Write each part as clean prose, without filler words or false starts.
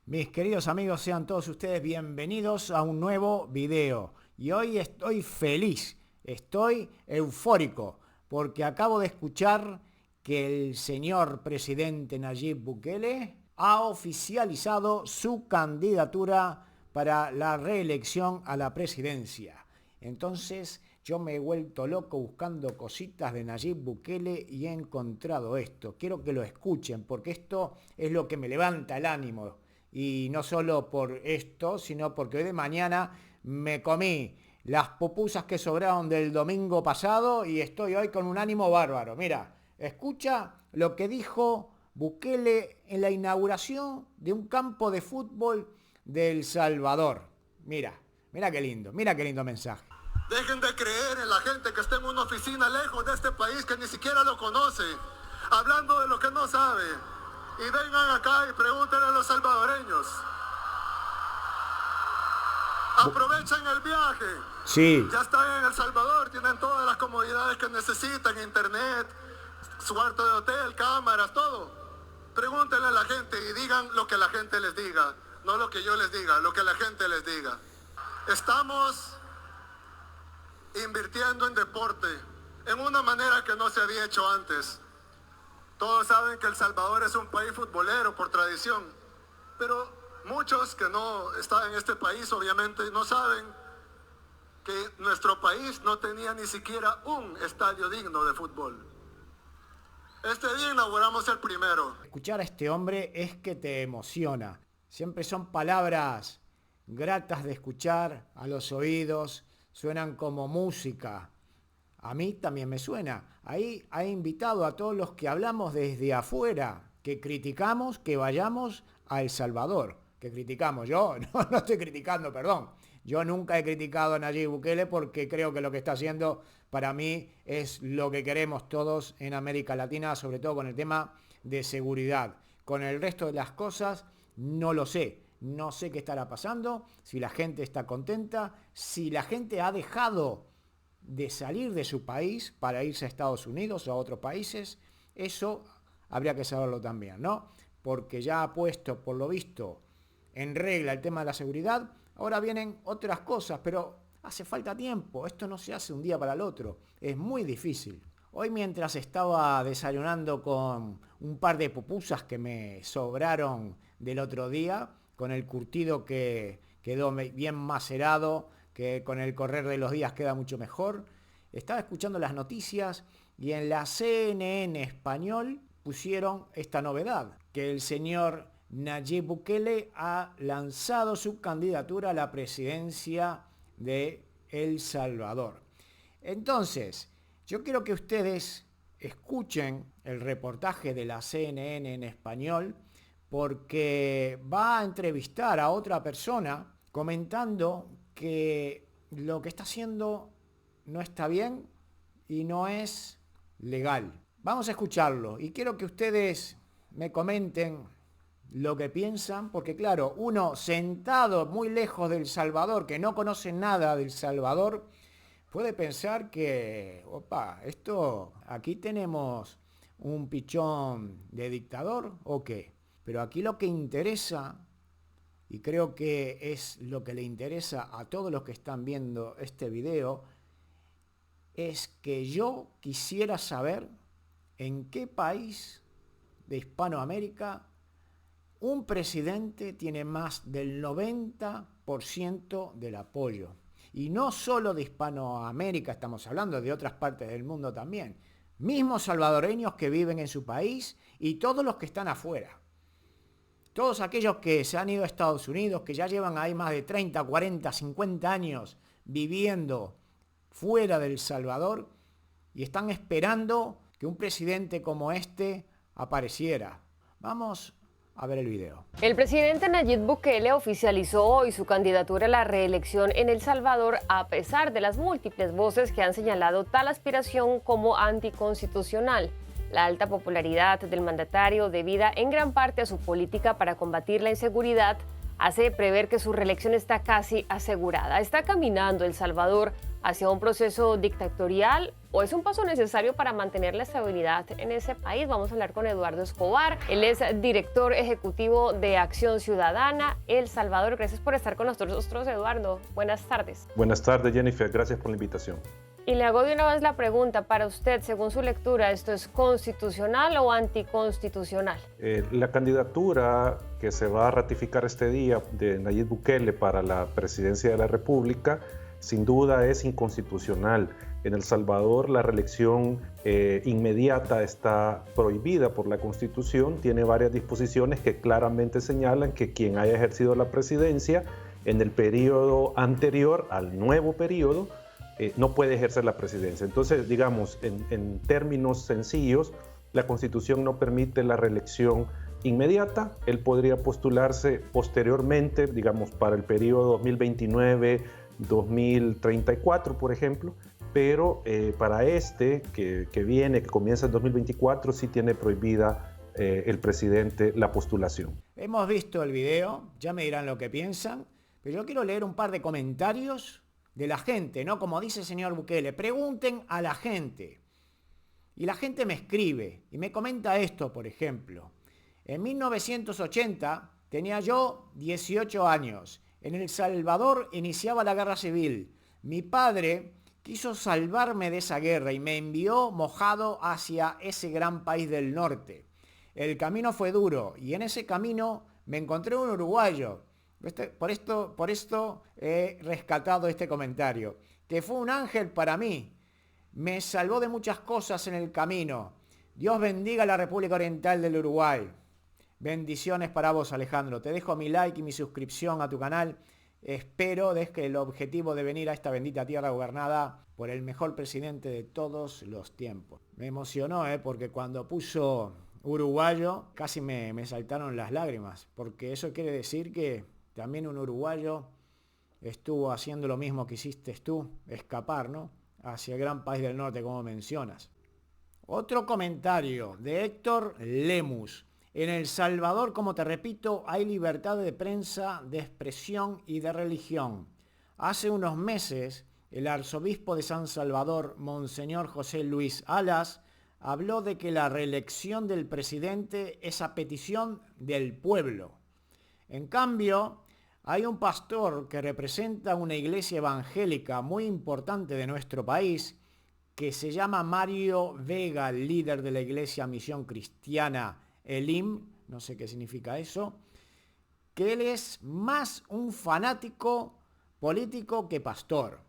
Mis queridos amigos, sean todos ustedes bienvenidos a un nuevo video. Y hoy estoy feliz, estoy eufórico, porque acabo de escuchar que el señor presidente Nayib Bukele ha oficializado su candidatura para la reelección a la presidencia. Entonces yo me he vuelto loco buscando cositas de Nayib Bukele y he encontrado esto. Quiero que lo escuchen porque esto es lo que me levanta el ánimo. Y no solo por esto, sino porque hoy de mañana me comí las pupusas que sobraron del domingo pasado y estoy hoy con un ánimo bárbaro. Mira, escucha lo que dijo Bukele en la inauguración de un campo de fútbol de El Salvador. Mira qué lindo mensaje. Dejen de creer en la gente que está en una oficina lejos de este país que ni siquiera lo conoce, hablando de lo que no sabe. Y vengan acá y pregúntenle a los salvadoreños. Aprovechen el viaje. Sí. Ya están en El Salvador, tienen todas las comodidades que necesitan, internet, su cuarto de hotel, cámaras, todo. Pregúntenle a la gente y digan lo que la gente les diga, no lo que yo les diga, lo que la gente les diga. Estamos invirtiendo en deporte en una manera que no se había hecho antes. Todos saben que El Salvador es un país futbolero por tradición, pero muchos que no están en este país obviamente no saben que nuestro país no tenía ni siquiera un estadio digno de fútbol. Este día inauguramos el primero. Escuchar a este hombre es que te emociona. Siempre son palabras gratas de escuchar a los oídos, suenan como música. A mí también me suena. Ahí ha invitado a todos los que hablamos desde afuera, que criticamos que vayamos a El Salvador. Que criticamos. Yo no estoy criticando, perdón. Yo nunca he criticado a Nayib Bukele porque creo que lo que está haciendo para mí es lo que queremos todos en América Latina, sobre todo con el tema de seguridad. Con el resto de las cosas no lo sé. No sé qué estará pasando, si la gente está contenta, si la gente ha dejado de salir de su país para irse a Estados Unidos o a otros países. Eso habría que saberlo también, ¿no? Porque ya ha puesto, por lo visto, en regla el tema de la seguridad. Ahora vienen otras cosas, pero hace falta tiempo. Esto no se hace un día para el otro. Es muy difícil. Hoy mientras estaba desayunando con un par de pupusas que me sobraron del otro día, con el curtido que quedó bien macerado, que con el correr de los días queda mucho mejor. Estaba escuchando las noticias y en la CNN español pusieron esta novedad, que el señor Nayib Bukele ha lanzado su candidatura a la presidencia de El Salvador. Entonces, yo quiero que ustedes escuchen el reportaje de la CNN en español, porque va a entrevistar a otra persona comentando que lo que está haciendo no está bien y no es legal. Vamos a escucharlo y quiero que ustedes me comenten lo que piensan, porque claro, uno sentado muy lejos del Salvador, que no conoce nada del Salvador, puede pensar que, opa, aquí tenemos un pichón de dictador o qué. Pero aquí lo que interesa, y creo que es lo que le interesa a todos los que están viendo este video, es que yo quisiera saber en qué país de Hispanoamérica un presidente tiene más del 90% del apoyo. Y no solo de Hispanoamérica, estamos hablando de otras partes del mundo también. Mismos salvadoreños que viven en su país y todos los que están afuera. Todos aquellos que se han ido a Estados Unidos, que ya llevan ahí más de 30, 40, 50 años viviendo fuera de El Salvador y están esperando que un presidente como este apareciera. Vamos a ver el video. El presidente Nayib Bukele oficializó hoy su candidatura a la reelección en El Salvador a pesar de las múltiples voces que han señalado tal aspiración como anticonstitucional. La alta popularidad del mandatario, debida en gran parte a su política para combatir la inseguridad, hace prever que su reelección está casi asegurada. Está caminando El Salvador hacia un proceso dictatorial o es un paso necesario para mantener la estabilidad en ese país? Vamos a hablar con Eduardo Escobar. Él es director ejecutivo de Acción Ciudadana El Salvador. Gracias por estar con nosotros, Eduardo. Buenas tardes. Buenas tardes, Jennifer. Gracias por la invitación. Y le hago de una vez la pregunta, para usted, según su lectura, ¿esto es constitucional o anticonstitucional? La candidatura que se va a ratificar este día de Nayib Bukele para la presidencia de la República, sin duda es inconstitucional. En El Salvador la reelección inmediata está prohibida por la Constitución, tiene varias disposiciones que claramente señalan que quien haya ejercido la presidencia en el periodo anterior al nuevo periodo no puede ejercer la presidencia. Entonces, digamos, en términos sencillos, la Constitución no permite la reelección inmediata. Él podría postularse posteriormente, digamos, para el periodo 2029-2034, por ejemplo, pero para que viene, que comienza en 2024, sí tiene prohibida el presidente la postulación. Hemos visto el video, ya me dirán lo que piensan, pero yo quiero leer un par de comentarios de la gente, ¿no? Como dice el señor Bukele, pregunten a la gente. Y la gente me escribe y me comenta esto, por ejemplo. En 1980 tenía yo 18 años. En El Salvador iniciaba la guerra civil. Mi padre quiso salvarme de esa guerra y me envió mojado hacia ese gran país del norte. El camino fue duro y en ese camino me encontré un uruguayo. Por esto he rescatado este comentario, que fue un ángel para mí. Me salvó de muchas cosas en el camino. Dios bendiga la República Oriental del Uruguay. Bendiciones para vos, Alejandro. Te dejo mi like y mi suscripción a tu canal. Espero que el objetivo de venir a esta bendita tierra gobernada por el mejor presidente de todos los tiempos. Me emocionó, porque cuando puso uruguayo casi me saltaron las lágrimas, porque eso quiere decir que también un uruguayo estuvo haciendo lo mismo que hiciste tú, escapar, ¿no?, hacia el gran país del norte, como mencionas. Otro comentario de Héctor Lemus. En El Salvador, como te repito, hay libertad de prensa, de expresión y de religión. Hace unos meses, el arzobispo de San Salvador, Monseñor José Luis Alas, habló de que la reelección del presidente es a petición del pueblo. En cambio, hay un pastor que representa una iglesia evangélica muy importante de nuestro país, que se llama Mario Vega, líder de la iglesia Misión Cristiana Elim, no sé qué significa eso, que él es más un fanático político que pastor.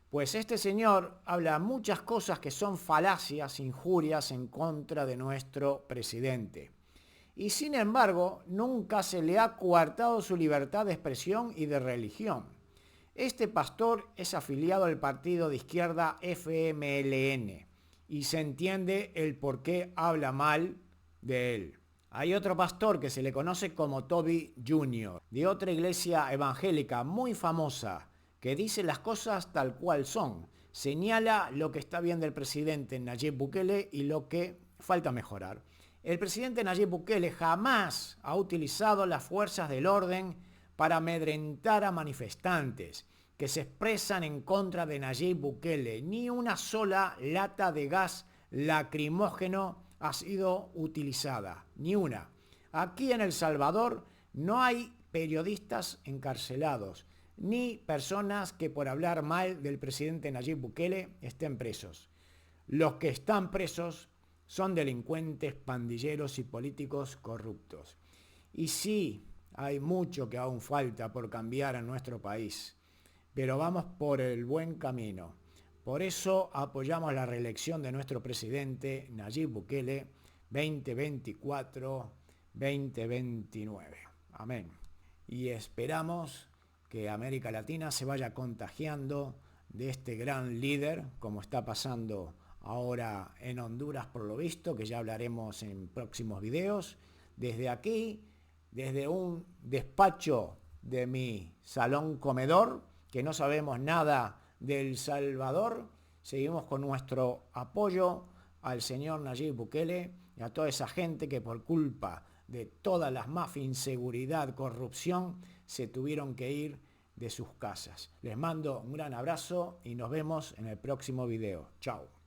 Pues este señor habla muchas cosas que son falacias, injurias en contra de nuestro presidente. Y sin embargo, nunca se le ha coartado su libertad de expresión y de religión. Este pastor es afiliado al partido de izquierda FMLN y se entiende el por qué habla mal de él. Hay otro pastor que se le conoce como Toby Jr., de otra iglesia evangélica muy famosa, que dice las cosas tal cual son. Señala lo que está bien del presidente Nayib Bukele y lo que falta mejorar. El presidente Nayib Bukele jamás ha utilizado las fuerzas del orden para amedrentar a manifestantes que se expresan en contra de Nayib Bukele. Ni una sola lata de gas lacrimógeno ha sido utilizada, ni una. Aquí en El Salvador no hay periodistas encarcelados, ni personas que por hablar mal del presidente Nayib Bukele estén presos. Los que están presos son delincuentes, pandilleros y políticos corruptos. Y sí, hay mucho que aún falta por cambiar en nuestro país, pero vamos por el buen camino. Por eso apoyamos la reelección de nuestro presidente Nayib Bukele 2024-2029. Amén. Y esperamos que América Latina se vaya contagiando de este gran líder, como está pasando ahora en Honduras por lo visto, que ya hablaremos en próximos videos. Desde aquí, desde un despacho de mi salón comedor, que no sabemos nada de El Salvador, seguimos con nuestro apoyo al señor Nayib Bukele y a toda esa gente que por culpa de todas las mafias, inseguridad, corrupción, se tuvieron que ir de sus casas. Les mando un gran abrazo y nos vemos en el próximo video. Chao.